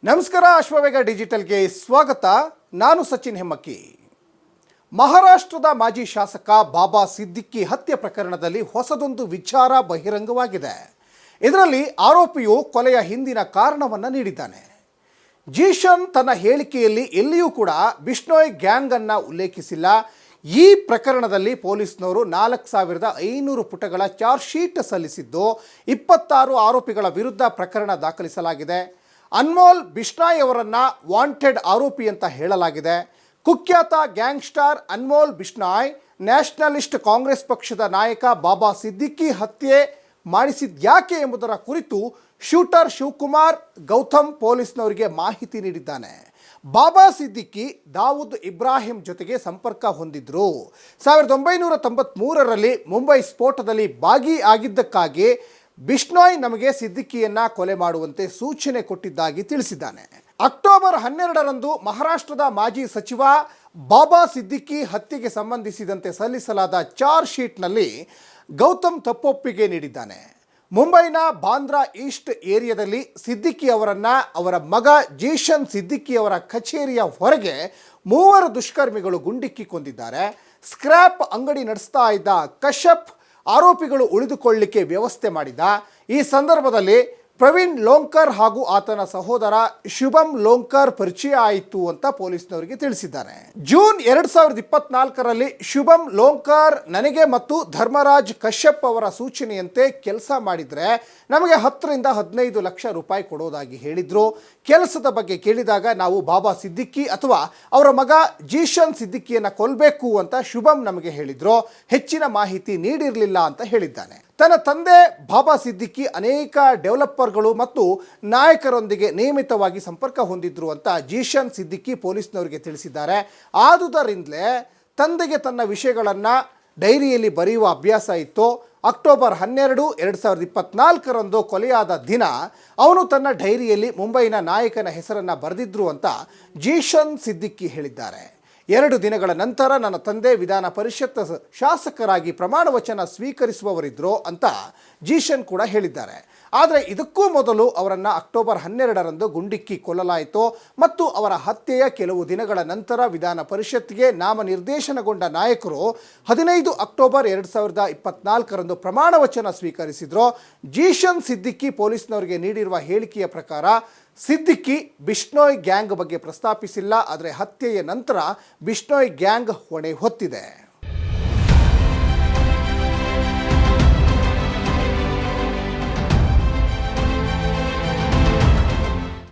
ನಮಸ್ಕಾರ, ಅಶ್ವವೇಗ ಡಿಜಿಟಲ್ಗೆ ಸ್ವಾಗತ. ನಾನು ಸಚಿನ್ ಹೆಮ್ಮಕ್ಕಿ. ಮಹಾರಾಷ್ಟ್ರದ ಮಾಜಿ ಶಾಸಕ ಬಾಬಾ ಸಿದ್ದಿಕ್ಕಿ ಹತ್ಯೆ ಪ್ರಕರಣದಲ್ಲಿ ಹೊಸದೊಂದು ವಿಚಾರ ಬಹಿರಂಗವಾಗಿದೆ. ಇದರಲ್ಲಿ ಆರೋಪಿಯು ಕೊಲೆಯ ಹಿಂದಿನ ಕಾರಣವನ್ನು ನೀಡಿದ್ದಾನೆ. ಜೀಶನ್ ತನ್ನ ಹೇಳಿಕೆಯಲ್ಲಿ ಎಲ್ಲಿಯೂ ಕೂಡ ಬಿಷ್ಣೋಯ್ ಗ್ಯಾಂಗ್ ಅನ್ನು ಉಲ್ಲೇಖಿಸಿಲ್ಲ. ಈ ಪ್ರಕರಣದಲ್ಲಿ ಪೊಲೀಸ್ನವರು 4500 ಪುಟಗಳ ಚಾರ್ಜ್ ಶೀಟ್ ಸಲ್ಲಿಸಿದ್ದು 26 ಆರೋಪಿಗಳ ವಿರುದ್ಧ ಪ್ರಕರಣ ದಾಖಲಿಸಲಾಗಿದೆ. ಅನ್ಮೋಲ್ ಬಿಷ್ಣಾಯ್ ಅವರನ್ನು ವಾಂಟೆಡ್ ಆರೋಪಿ ಅಂತ ಹೇಳಲಾಗಿದೆ. ಕುಖ್ಯಾತ ಗ್ಯಾಂಗ್ಸ್ಟಾರ್ ಅನ್ಮೋಲ್ ಬಿಷ್ಣಾಯ್ ನ್ಯಾಷನಲಿಸ್ಟ್ ಕಾಂಗ್ರೆಸ್ ಪಕ್ಷದ ನಾಯಕ ಬಾಬಾ ಸಿದ್ದಿಕ್ಕಿ ಹತ್ಯೆ ಮಾಡಿಸಿದ್ಯಾಕೆ ಎಂಬುದರ ಕುರಿತು ಶೂಟರ್ ಶಿವಕುಮಾರ್ ಗೌತಮ್ ಪೊಲೀಸ್ನವರಿಗೆ ಮಾಹಿತಿ ನೀಡಿದ್ದಾನೆ. ಬಾಬಾ ಸಿದ್ದಿಕ್ಕಿ ದಾವೂದ್ ಇಬ್ರಾಹಿಂ ಜೊತೆಗೆ ಸಂಪರ್ಕ ಹೊಂದಿದ್ರು. 1993ರಲ್ಲಿ ಮುಂಬೈ ಸ್ಫೋಟದಲ್ಲಿ ಭಾಗಿಯಾಗಿದ್ದಕ್ಕಾಗಿ ಬಿಷ್ಣೋಯ್ ನಮಗೆ ಸಿದ್ದಿಕ್ಕಿಯನ್ನ ಕೊಲೆ ಮಾಡುವಂತೆ ಸೂಚನೆ ಕೊಟ್ಟಿದ್ದಾಗಿ ತಿಳಿಸಿದ್ದಾನೆ. ಅಕ್ಟೋಬರ್ 12ರಂದು ಮಹಾರಾಷ್ಟ್ರದ ಮಾಜಿ ಸಚಿವ ಬಾಬಾ ಸಿದ್ದಿಕ್ಕಿ ಹತ್ಯೆಗೆ ಸಂಬಂಧಿಸಿದಂತೆ ಸಲ್ಲಿಸಲಾದ ಚಾರ್ಜ್ ಶೀಟ್ನಲ್ಲಿ ಗೌತಮ್ ತಪ್ಪೊಪ್ಪಿಗೆ ನೀಡಿದ್ದಾನೆ. ಮುಂಬೈನ ಬಾಂದ್ರಾ ಈಸ್ಟ್ ಏರಿಯಾದಲ್ಲಿ ಸಿದ್ದಿಕ್ಕಿ ಅವರನ್ನು ಅವರ ಮಗ ಜೀಶನ್ ಸಿದ್ದಿಕ್ಕಿ ಅವರ ಕಚೇರಿಯ ಹೊರಗೆ 3 ದುಷ್ಕರ್ಮಿಗಳು ಗುಂಡಿಕ್ಕಿ ಕೊಂದಿದ್ದಾರೆ. ಸ್ಕ್ರ್ಯಾಪ್ ಅಂಗಡಿ ನಡೆಸ್ತಾ ಇದ್ದ ಕಶ್ಯಪ್ ಆರೋಪಿಗಳು ಉಳಿದುಕೊಳ್ಳಲಿಕ್ಕೆ ವ್ಯವಸ್ಥೆ ಮಾಡಿದ. ಈ ಸಂದರ್ಭದಲ್ಲಿ ಪ್ರವೀಣ್ ಲೋಂಕರ್ ಹಾಗೂ ಆತನ ಸಹೋದರ ಶುಭಂ ಲೋಂಕರ್ ಪರಿಚಯ ಆಯಿತು ಅಂತ ಪೊಲೀಸ್ನವರಿಗೆ ತಿಳಿಸಿದ್ದಾರೆ. ಜೂನ್ 2024ರಲ್ಲಿ ಶುಭಂ ಲೋಂಕರ್ ನನಗೆ ಮತ್ತು ಧರ್ಮರಾಜ್ ಕಶ್ಯಪ್ ಅವರ ಸೂಚನೆಯಂತೆ ಕೆಲಸ ಮಾಡಿದರೆ ನಮಗೆ 10ರಿಂದ 15 ಲಕ್ಷ ರೂಪಾಯಿ ಕೊಡೋದಾಗಿ ಹೇಳಿದ್ರು. ಕೆಲಸದ ಬಗ್ಗೆ ಕೇಳಿದಾಗ ನಾವು ಬಾಬಾ ಸಿದ್ದಿಕ್ಕಿ ಅಥವಾ ಅವರ ಮಗ ಜೀಶನ್ ಸಿದ್ದಿಕ್ಕಿಯನ್ನು ಕೊಲ್ಲಬೇಕು ಅಂತ ಶುಭಂ ನಮಗೆ ಹೇಳಿದ್ರು. ಹೆಚ್ಚಿನ ಮಾಹಿತಿ ನೀಡಿರಲಿಲ್ಲ ಅಂತ ಹೇಳಿದ್ದಾನೆ. ತನ್ನ ತಂದೆ ಬಾಬಾ ಸಿದ್ದಿಕ್ಕಿ ಅನೇಕ ಡೆವಲಪರ್ಗಳು ಮತ್ತು ನಾಯಕರೊಂದಿಗೆ ನಿಯಮಿತವಾಗಿ ಸಂಪರ್ಕ ಹೊಂದಿದ್ರು ಅಂತ ಜೀಶನ್ ಸಿದ್ದಿಕ್ಕಿ ಪೊಲೀಸ್ನವರಿಗೆ ತಿಳಿಸಿದ್ದಾರೆ. ಆದುದರಿಂದಲೇ ತಂದೆಗೆ ತನ್ನ ವಿಷಯಗಳನ್ನು ಡೈರಿಯಲ್ಲಿ ಬರೆಯುವ ಅಭ್ಯಾಸ ಇತ್ತು. ಅಕ್ಟೋಬರ್ 12, 2024ರಂದು ಕೊಲೆಯಾದ ದಿನ ಅವನು ತನ್ನ ಡೈರಿಯಲ್ಲಿ ಮುಂಬೈನ ನಾಯಕನ ಹೆಸರನ್ನು ಬರೆದಿದ್ರು ಅಂತ ಜೀಶನ್ ಸಿದ್ದಿಕ್ಕಿ ಹೇಳಿದ್ದಾರೆ. 2 ದಿನಗಳ ನಂತರ ನನ್ನ ತಂದೆ ವಿಧಾನ ಪರಿಷತ್ ಶಾಸಕರಾಗಿ ಪ್ರಮಾಣ ವಚನ ಸ್ವೀಕರಿಸುವವರಿದ್ರು ಅಂತ ಜೀಶನ್ ಕೂಡ ಹೇಳಿದ್ದಾರೆ. ಆದರೆ ಇದಕ್ಕೂ ಮೊದಲು ಅವರನ್ನು ಅಕ್ಟೋಬರ್ 12ರಂದು ಗುಂಡಿಕ್ಕಿ ಕೊಲ್ಲಲಾಯಿತು ಮತ್ತು ಅವರ ಹತ್ಯೆಯ ಕೆಲವು ದಿನಗಳ ನಂತರ ವಿಧಾನ ಪರಿಷತ್ಗೆ ನಾಮನಿರ್ದೇಶನಗೊಂಡ ನಾಯಕರು 15 ಅಕ್ಟೋಬರ್ 2024ರಂದು ಪ್ರಮಾಣ ವಚನ ಸ್ವೀಕರಿಸಿದ್ರು. ಜೀಶನ್ ಸಿದ್ದಿಕ್ಕಿ ಪೊಲೀಸ್ನವರಿಗೆ ನೀಡಿರುವ ಹೇಳಿಕೆಯ ಪ್ರಕಾರ ಸಿದ್ದಿಕ್ಕಿ ಬಿಷ್ಣೋಯ್ ಗ್ಯಾಂಗ್ ಬಗ್ಗೆ ಪ್ರಸ್ತಾಪಿಸಿಲ್ಲ. ಆದರೆ ಹತ್ಯೆಯ ನಂತರ ಬಿಷ್ಣೋಯ್ ಗ್ಯಾಂಗ್ ಹೊಣೆ ಹೊತ್ತಿದೆ.